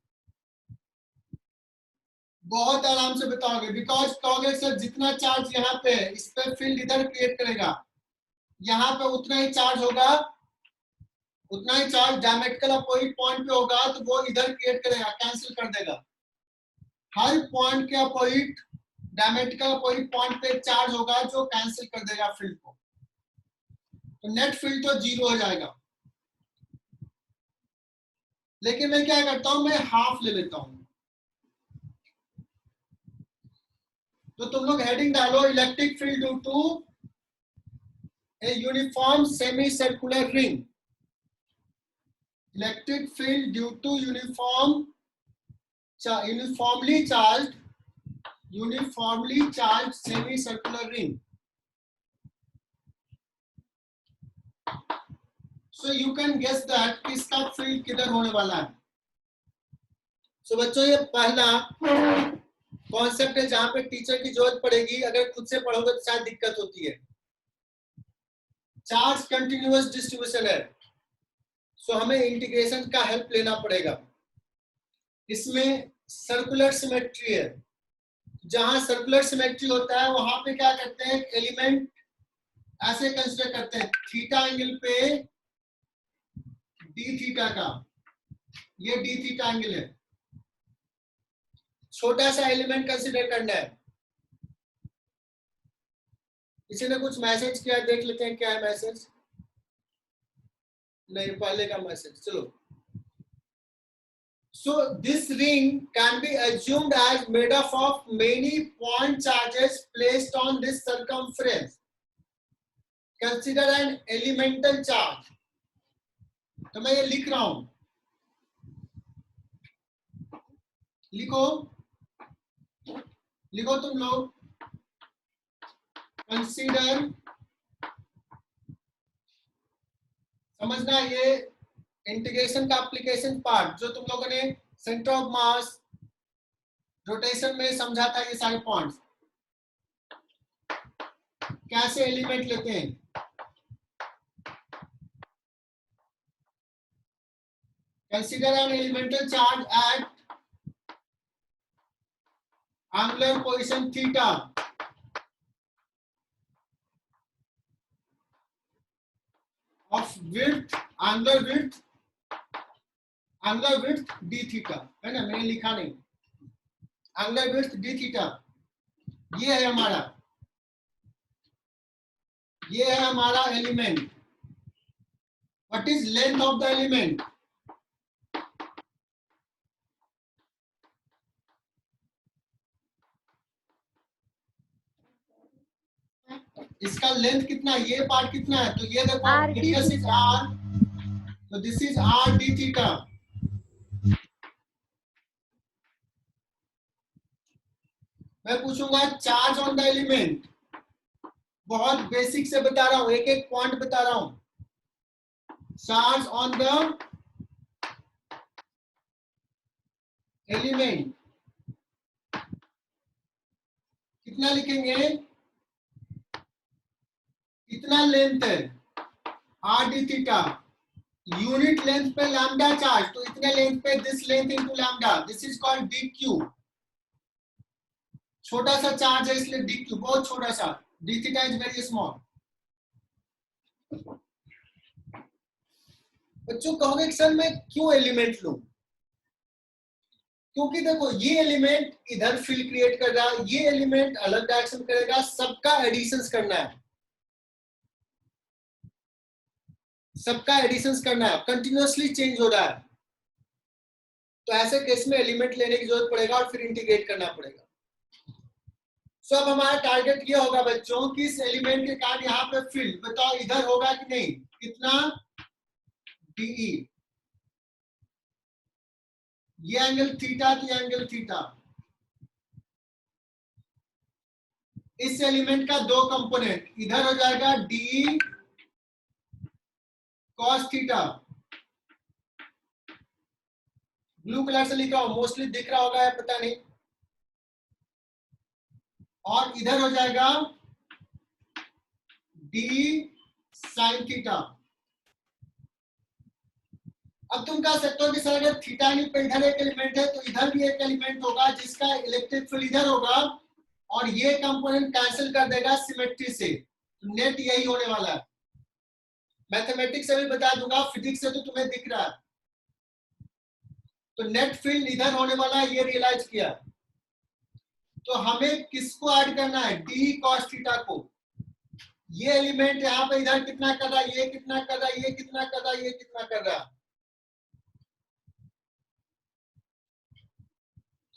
बहुत आराम से बताओगे, बिकॉज कहोगे सर जितना चार्ज यहाँ पे है इस पे फील्ड इधर क्रिएट करेगा, यहाँ पे उतना ही चार्ज होगा, उतना ही चार्ज डायमेट्रिकल अपोजिट पॉइंट पे होगा तो वो इधर क्रिएट करेगा, कैंसिल कर देगा। हर पॉइंट के अपोजिट, डायमेट्रिकल अपोजिट पॉइंट पे चार्ज होगा जो कैंसिल कर देगा फील्ड को, तो नेट फील्ड तो जीरो हो जाएगा। लेकिन मैं क्या करता हूं, मैं हाफ ले लेता हूं। तो तुम लोग हेडिंग डालो, electric field due to a uniform semi circular ring, electric field due to uniformly charged uniformly charge semi circular ring. So you can guess that किसका फील्ड किधर होने वाला है. सो बच्चों ये पहला कॉन्सेप्ट है जहां पे टीचर की जरूरत पड़ेगी. अगर खुद से पढ़ोगे तो शायद दिक्कत होती है. चार्ज कंटिन्यूअस डिस्ट्रीब्यूशन है, सो हमें इंटीग्रेशन का हेल्प लेना पड़ेगा. इसमें सर्कुलर सिमेट्री है. जहां सर्कुलर सिमेट्री होता है वहां पे क्या करते हैं, एलिमेंट ऐसे कंसीडर करते हैं थीटा एंगल पे डी थीटा का. ये डी थीटा एंगल है. छोटा सा एलिमेंट कंसीडर करना है. किसी ने कुछ मैसेज किया, देख लेते हैं क्या है मैसेज. नहीं, पहले का मैसेज. चलो. So this ring can be assumed as made up of many point charges placed on this circumference. Consider an elemental charge. तो मैं ये लिख रहा हूं, लिखो लिखो तुम लोग. कंसीडर, समझना ये इंटीग्रेशन का एप्लीकेशन पार्ट जो तुम लोगों ने सेंटर ऑफ मास, रोटेशन में समझा था. ये सारे पॉइंट्स कैसे एलिमेंट लेते हैं. Consider N elemental charge at angular position theta of width, angular width d theta है ना. मैंने लिखा नहीं. angular width d theta ये है हमारा, ये है हमारा element. What is length of the element. इसका लेंथ कितना है, ये पार्ट कितना है. तो ये देखो रेडियस इज r, तो this is r d theta. मैं पूछूंगा चार्ज ऑन द एलिमेंट. बहुत बेसिक से बता रहा हूं, एक एक पॉइंट बता रहा हूं. चार्ज ऑन द एलिमेंट कितना लिखेंगे, कितना लेंथ है r d theta. Unit length पे लैम्डा चार्ज, तो इतने लेंथ पे this length into lambda, this is called D Q. छोटा सा चार्ज है इसलिए डी क्यू बहुत छोटा सा. D theta is very small. बच्चों कहोगे सर मैं क्यों एलिमेंट लूं. क्योंकि देखो ये एलिमेंट इधर फील्ड क्रिएट कर रहा है, ये एलिमेंट अलग डायरेक्शन करेगा, सबका एडिशंस करना है. सबका एडिशंस करना है, कंटिन्यूअसली चेंज हो रहा है. तो ऐसे केस में एलिमेंट लेने की जरूरत पड़ेगा और फिर इंटीग्रेट करना पड़ेगा. सो अब हमारा टारगेट ये होगा बच्चों कि इस एलिमेंट के कारण यहाँ पे फील्ड बताओ इधर होगा कि नहीं. कितना डीई. ये एंगल थीटा की एंगल थीटा. इस एलिमेंट का दो कंपोनेंट, इधर हो जाएगा d cos theta. Blue colour से लिख रहा हूं, मोस्टली दिख रहा होगा पता नहीं. और इधर हो जाएगा डी साइन थीटा. अब तुम कह सकते हो कि सर अगर थीटा पे इधर एक एलिमेंट है तो इधर भी एक एलिमेंट होगा जिसका इलेक्ट्रिक फील्ड इधर होगा और ये कंपोनेंट कैंसिल कर देगा सिमेट्री से. तो नेट यही होने वाला है. मैथमेटिक्स से भी बता दूंगा, फिजिक्स से तो तुम्हें दिख रहा है. तो नेट फील्ड इधर होने वाला है, ये रियलाइज किया. तो हमें किसको ऐड करना है, डी कॉस थीटा को. ये एलिमेंट यहाँ पे इधर कितना कर रहा है, ये कितना कर रहा है, ये कितना कर रहा है, ये कितना कर रहा है.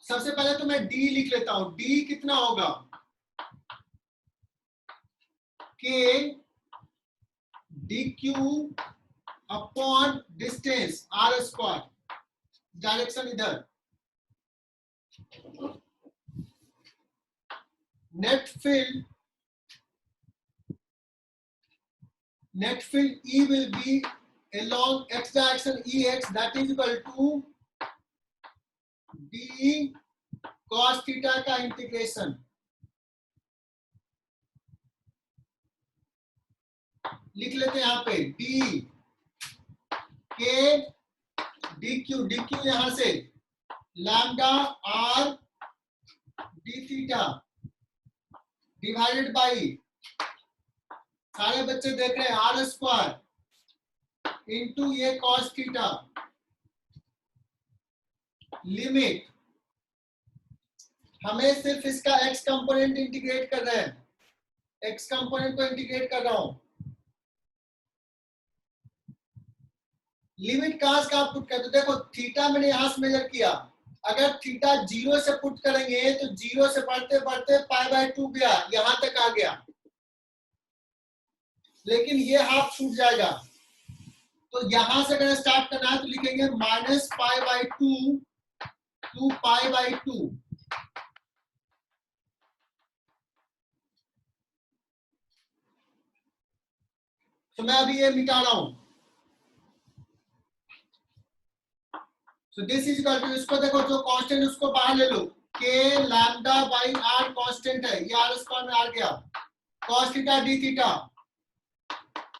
सबसे पहले तो मैं डी लिख लेता हूं. डी कितना होगा, k d q upon distance r square. Direction इधर. net field E will be along x direction Ex, that is equal to d cos theta का इंटीग्रेशन, लिख लेते हैं यहाँ पे d के dq यहां से lambda r d theta divided by, सारे बच्चे देख रहे हैं, आर स्क्वायर इंटू ये कॉस थीटा, लिमिट, हमें सिर्फ इसका एक्स कंपोनेंट इंटीग्रेट कर रहे हैं, एक्स कंपोनेंट को इंटीग्रेट कर रहा हूं, लिमिट कहां से कहां पुट कर, तो देखो थीटा मैंने यहां से मेजर किया, अगर थीटा 0 से पुट करेंगे तो 0 से बढ़ते बढ़ते π/2 गया, यहां तक आ गया, लेकिन ये हाफ छूट जाएगा, तो यहां से अगर स्टार्ट करना है तो लिखेंगे -π/2 to π/2, तो मैं अभी ये मिटा रहा हूं, so this is equal to, इसको देखो जो कांस्टेंट उसको बाहर ले लो, k lambda by r constant है, ये r स्क्वायर में आ गया, cos theta d theta,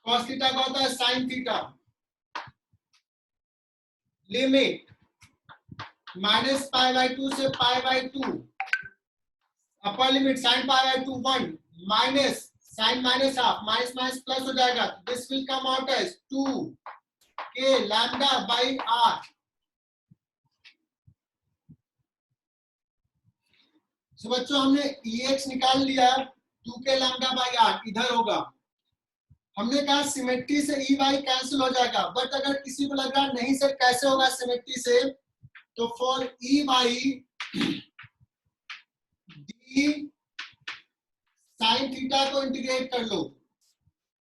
cos theta का होता है sin थीटा, लिमिट -π/2 से π/2, upper limit sin π/2 1 minus sin minus half, minus minus plus हो जाएगा, this will come out as 2 k lambda by r, तो बच्चों हमने Ex निकाल लिया, 2k लैम्डा बाई r इधर होगा, हमने कहा सिमेट्री से Ey कैंसिल हो जाएगा, बट अगर किसी को लग रहा नहीं सर कैसे होगा सिमेट्री से, तो for Ey d sine theta को इंटीग्रेट कर लो,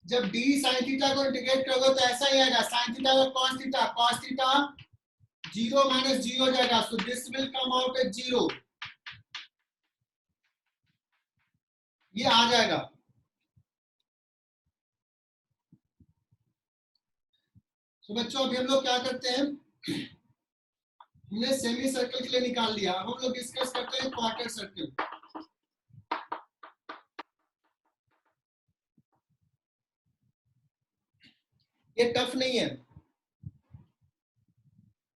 जब d साइन थीटा को इंटीग्रेट करोगे तो ऐसा ही आएगा, साइन थीटा और cos थीटा 0 माइनस 0 हो जाएगा, so this will come out as 0, ये आ जाएगा। तो बच्चों अभी हम लोग क्या करते हैं, हमने सेमी सर्कल के लिए निकाल लिया, अब हम लोग डिस्कस करते हैं क्वार्टर सर्कल। ये टफ नहीं है,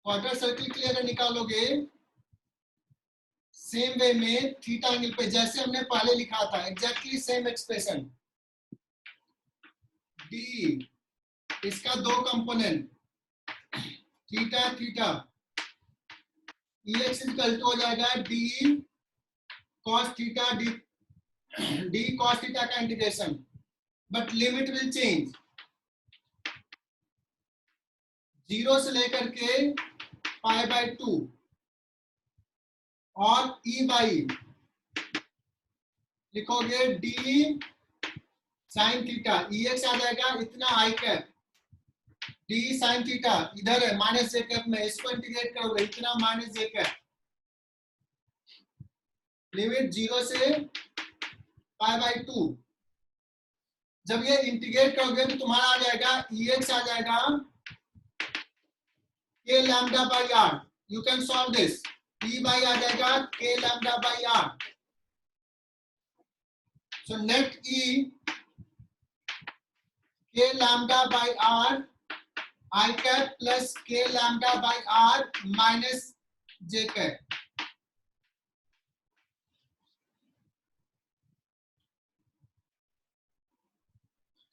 क्वार्टर सर्कल के लिए अगर निकालोगे सेम वे में थीटा एंगल पे, जैसे हमने पहले लिखा था, एग्जैक्टली सेम एक्सप्रेशन, डी इसका दो component theta theta, Ex equal to हो जाएगा d cos theta d cos theta का integration, but limit will change, 0 से लेकर के π/2 और Ey लिखोगे डी साइन थीटा, Ex आ जाएगा इतना I cap, d sine theta इधर है माइनस जे कैप में, इसको इंटीग्रेट करोगे इतना माइनस जे कैप, लिमिट 0 से π/2, जब ये इंटीग्रेट करोगे तो तुम्हारा आ जाएगा Ex आ जाएगा k lambda by r, you can solve this, Ey आ जाएगा k lambda by r, so net E k lambda by r I cap plus k lambda by r minus j cap,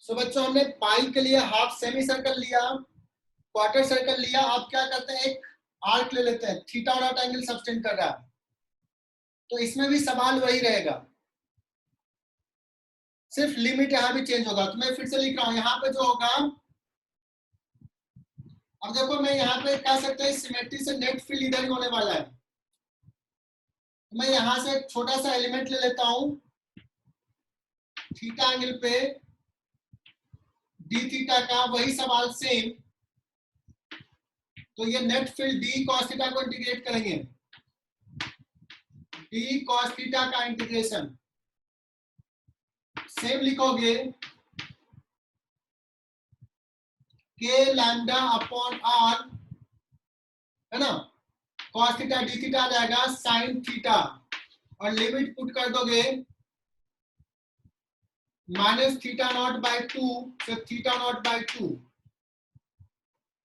so बच्चों हमने pi के लिए half semi circle लिया, quarter circle लिया, आप क्या करते हैं एक आर्क ले लेते हैं, थीटा और राइट एंगल सबटेंड कर रहा है, तो इसमें भी सवाल वही रहेगा, सिर्फ लिमिट यहां भी चेंज होगा, तो मैं फिर से लिख रहा हूं, यहां पे जो होगा, अब देखो मैं यहाँ पे कह सकते हैं सिमेट्री से नेट फील्ड इधर ही होने वाला है, मैं यहां से एक छोटा सा एलिमेंट ले लेता हूं, थीटा एंगल पे डी थीटा का वही सवाल सेम, तो ये net field D cos theta को इंटीग्रेट करेंगे, डी कॉस थीटा का इंटीग्रेशन, सेम लिखोगे के लैम्डा अपॉन आर, है ना, cos थीटा डी थीटा आ जाएगा साइन थीटा, और लिमिट पुट कर दोगे माइनस थीटा नॉट बाय 2 से थीटा नॉट बाय 2।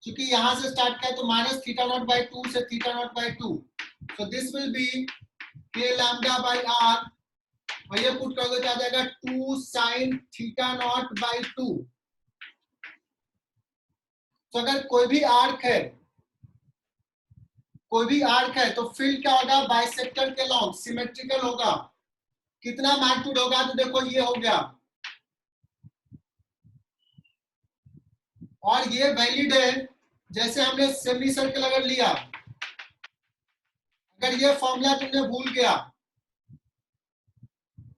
क्योंकि यहां से स्टार्ट किया तो माइनस थीटा नॉट बाय 2 से theta naught by 2, so this will be K lambda by R, और ये पुट कर दो क्या आ जाएगा 2 साइन थीटा नॉट बाय 2। तो अगर कोई भी आर्क है तो फील्ड क्या होगा, बाइसेक्टर के लॉन्ग सिमेट्रिकल होगा। कितना मैग्नीट्यूड होगा, तो देखो ये हो गया, और ये वैलिड है। जैसे हमने सेमी सर्कल अगर लिया, अगर ये फॉर्मूला तुमने भूल गया,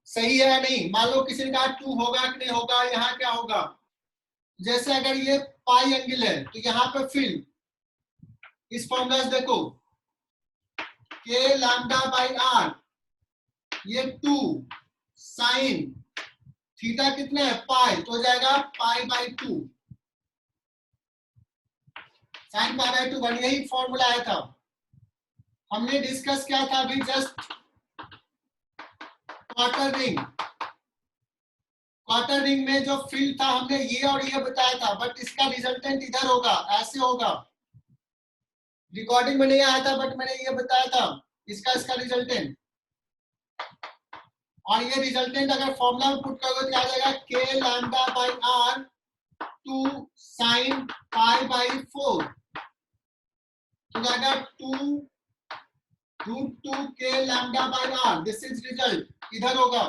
सही है या नहीं, मान लो किसी ने कहा 2 होगा कि नहीं होगा, यहाँ क्या होगा, जैसे अगर ये पाई एंगल है तो यहाँ पे फील्ड, इस फॉर्मूला से देखो के लैम्डा बाई आर, ये 2 साइन थीटा कितना है पाई, तो हो जाएगा pi by 2, sine pi by 2 1, यही फॉर्मूला आया था, हमने डिस्कस किया था अभी जस्ट क्वार्टर रिंग में जो फील्ड था हमने ये और ये बताया था, बट इसका रिजल्टेंट इधर होगा, ऐसे होगा। रिकॉर्डिंग में नहीं आया था बट मैंने ये बताया था, इसका रिजल्टेंट, और ये रिजल्टेंट अगर फॉर्मूला में पुट करोगे तो आ जाएगा K lambda by R 2 sine pi by 4, तो जाएगा 2 √2 K lambda by R, this is result, इधर होगा।